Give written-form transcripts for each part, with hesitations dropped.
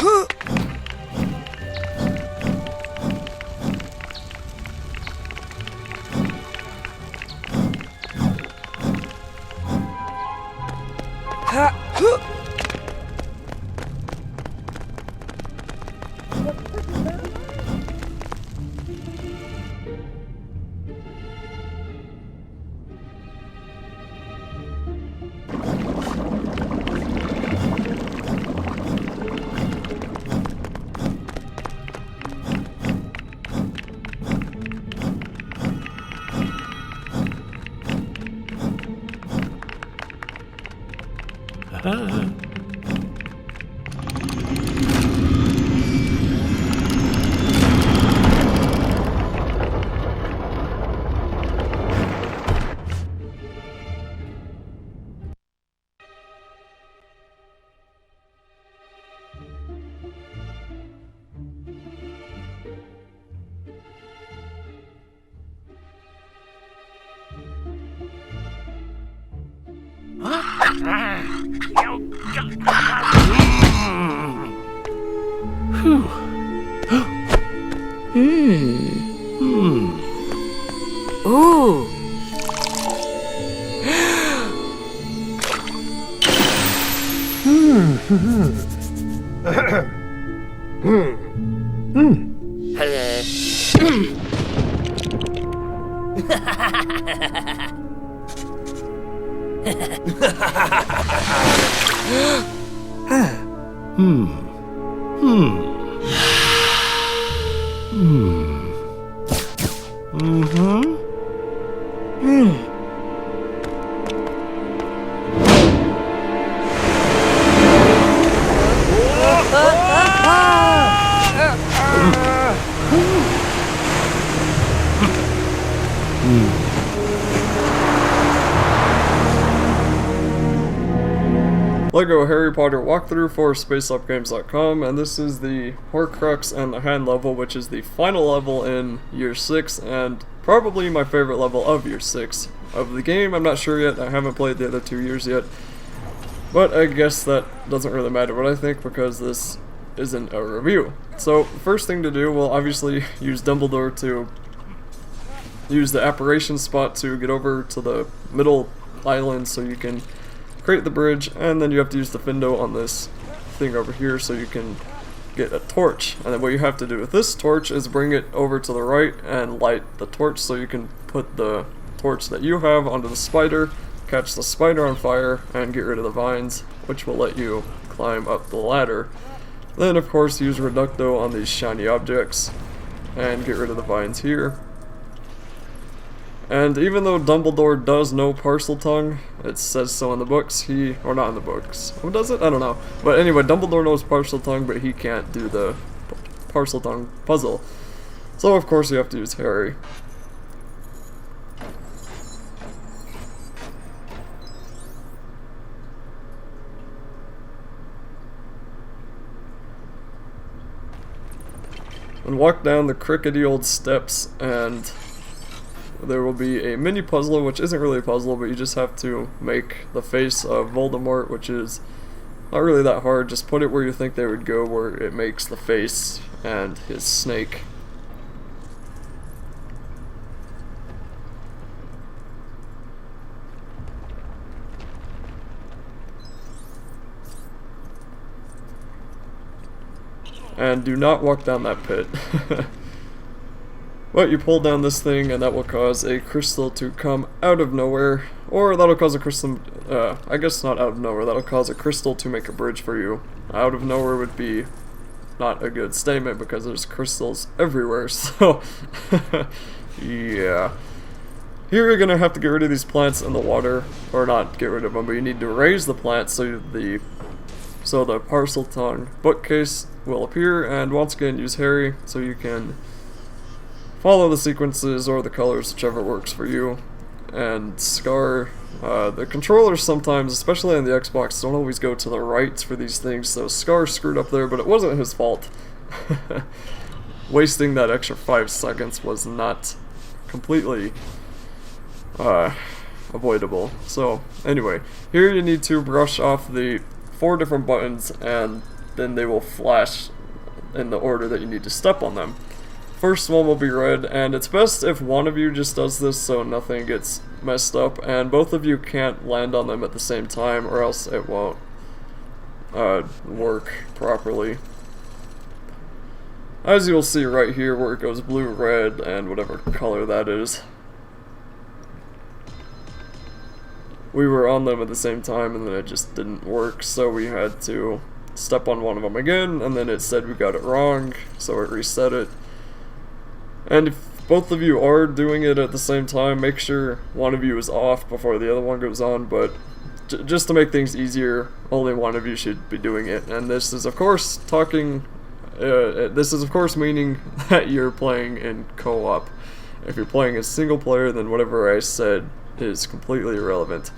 Ooh. Lego Harry Potter walkthrough for SpaceUpGames.com, and this is the Horcrux and the Hand level, which is the final level in Year 6, and probably my favorite level of Year 6 of the game. I'm not sure yet, I haven't played the other 2 years yet, but I guess that doesn't really matter what I think, because this isn't a review. So, first thing to do, we'll obviously use Dumbledore to use the apparition spot to get over to the middle island so you can create the bridge, and then you have to use the Findo on this thing over here so you can get a torch. And then what you have to do with this torch is bring it over to the right and light the torch so you can put the torch that you have onto the spider, catch the spider on fire, and get rid of the vines, which will let you climb up the ladder. Then of course use Reducto on these shiny objects and get rid of the vines here. And even though Dumbledore does know Parseltongue, it says so in the books, or not in the books, who does it? I don't know. But anyway, Dumbledore knows Parseltongue, but he can't do the Parseltongue puzzle. So of course you have to use Harry. And walk down the crickety old steps, and there will be a mini puzzle, which isn't really a puzzle, but you just have to make the face of Voldemort, which is not really that hard. Just put it where you think they would go, where it makes the face and his snake. And do not walk down that pit. But you pull down this thing and that will cause a crystal to come out of nowhere, or that'll cause a crystal, I guess not out of nowhere, that'll cause a crystal to make a bridge for you. Out of nowhere would be not a good statement because there's crystals everywhere, so yeah. Here you're gonna have to get rid of these plants in the water, or not get rid of them, but you need to raise the plants so the Parseltongue bookcase will appear, and once again use Harry so you can follow the sequences or the colors, whichever works for you. And Scar, the controllers sometimes, especially on the Xbox, don't always go to the right for these things, so Scar screwed up there, but it wasn't his fault. Wasting that extra 5 seconds was not completely avoidable. So anyway, here you need to brush off the 4 different buttons and then they will flash in the order that you need to step on them. First one will be red, and it's best if one of you just does this so nothing gets messed up, and both of you can't land on them at the same time, or else it won't work properly. As you'll see right here where it goes blue, red, and whatever color that is. We were on them at the same time and then it just didn't work, so we had to step on one of them again, and then it said we got it wrong, so it reset it. And if both of you are doing it at the same time, make sure one of you is off before the other one goes on, but just to make things easier, only one of you should be doing it. And this is of course meaning that you're playing in co-op. If you're playing as single player, then whatever I said is completely irrelevant.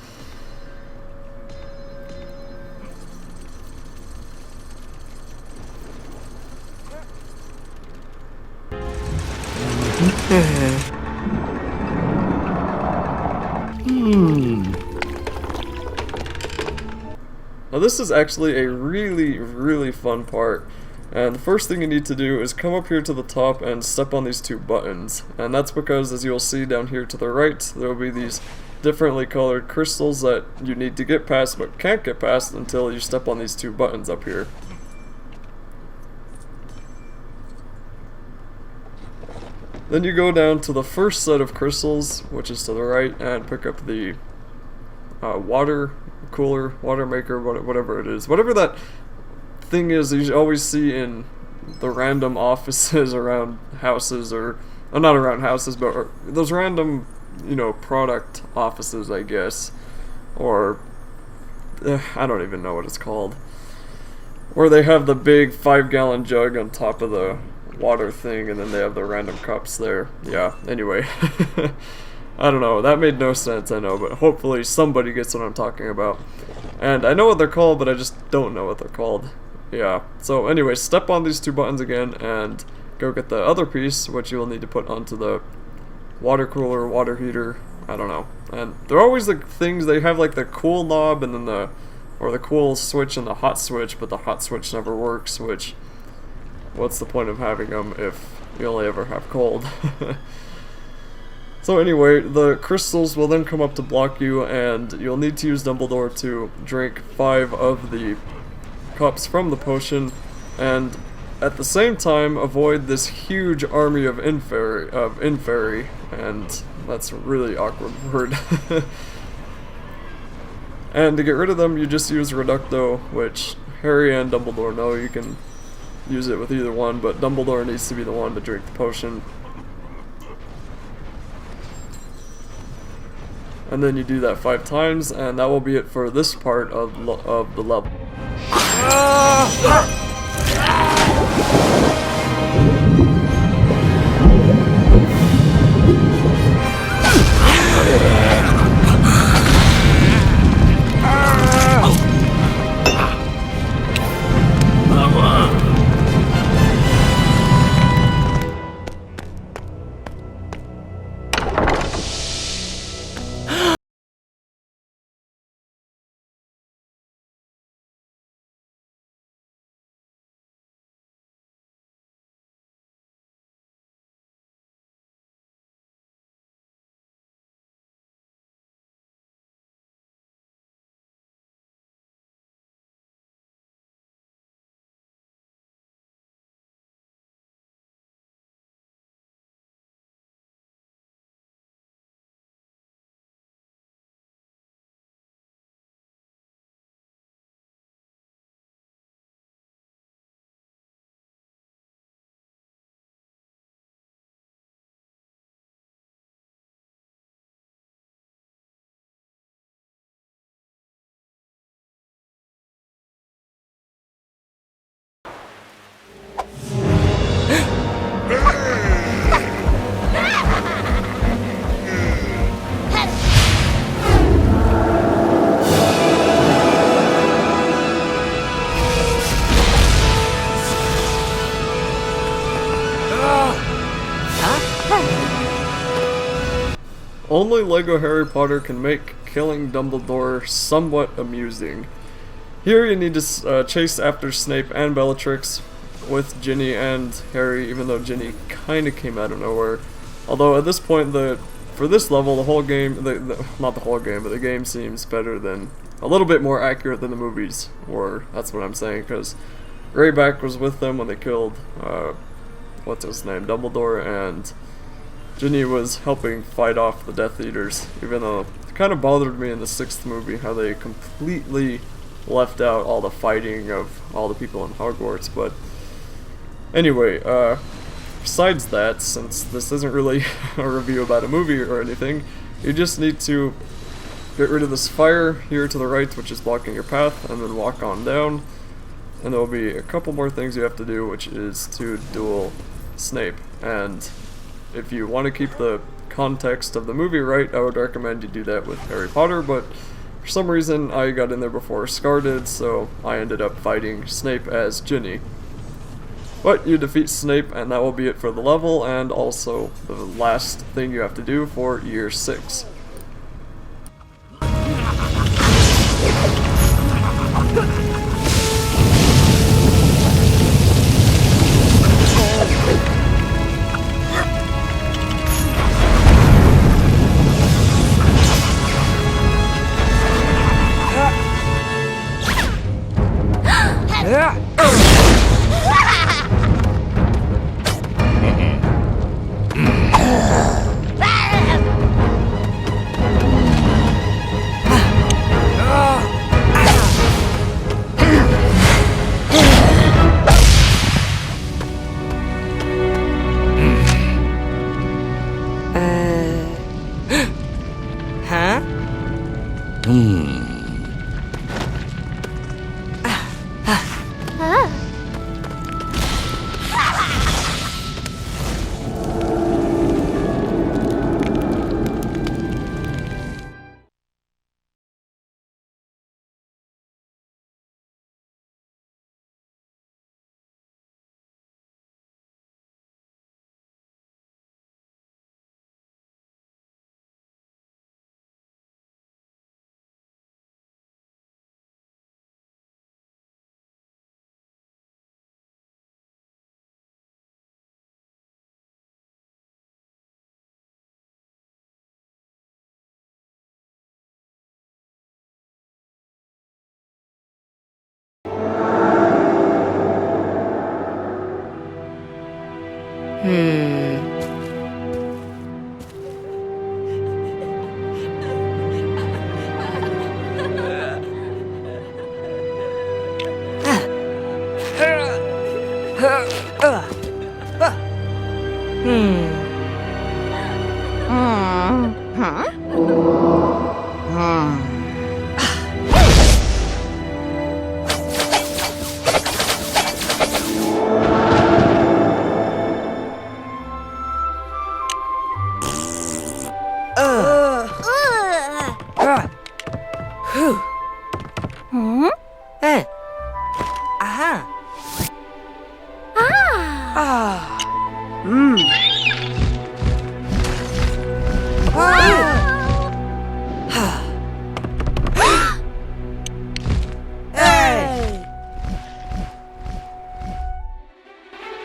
Now this is actually a really fun part, and the first thing you need to do is come up here to the top and step on these two buttons, and that's because, as you'll see down here to the right, there will be these differently colored crystals that you need to get past but can't get past until you step on these two buttons up here. Then you go down to the first set of crystals, which is to the right, and pick up the water cooler, water maker, whatever it is. Whatever that thing is you always see in the random offices around houses, or not around houses, but those random, product offices, I guess. Or, I don't even know what it's called. Where they have the big 5-gallon jug on top of the water thing, and then they have the random cups there. Yeah, anyway. I don't know, that made no sense, I know, but hopefully somebody gets what I'm talking about. And I know what they're called, but I just don't know what they're called. Yeah, so anyway, step on these two buttons again, and go get the other piece, which you will need to put onto the water cooler, water heater, I don't know. And they're always the things, they have like the cool knob, and then the cool switch and the hot switch, but the hot switch never works, which, what's the point of having them if you only ever have cold? So anyway, the crystals will then come up to block you, and you'll need to use Dumbledore to drink 5 of the cups from the potion, and at the same time avoid this huge army of Inferi, and that's a really awkward word. And to get rid of them, you just use Reducto, which Harry and Dumbledore know. You can use it with either one, but Dumbledore needs to be the one to drink the potion. And then you do that 5 times, and that will be it for this part of the level. Only LEGO Harry Potter can make killing Dumbledore somewhat amusing. Here you need to chase after Snape and Bellatrix with Ginny and Harry, even though Ginny kind of came out of nowhere. Although at this point, for this level, the whole game, not the whole game, but the game seems better than, a little bit more accurate than the movies were. That's what I'm saying, because Greyback was with them when they killed, what's his name, Dumbledore, and Ginny was helping fight off the Death Eaters, even though it kind of bothered me in the 6th movie how they completely left out all the fighting of all the people in Hogwarts. But anyway, besides that, since this isn't really a review about a movie or anything, you just need to get rid of this fire here to the right, which is blocking your path, and then walk on down, and there will be a couple more things you have to do, which is to duel Snape. And if you want to keep the context of the movie right, I would recommend you do that with Harry Potter, but for some reason I got in there before Scar did, so I ended up fighting Snape as Ginny. But you defeat Snape, and that will be it for the level, and also the last thing you have to do for year 6. Huh?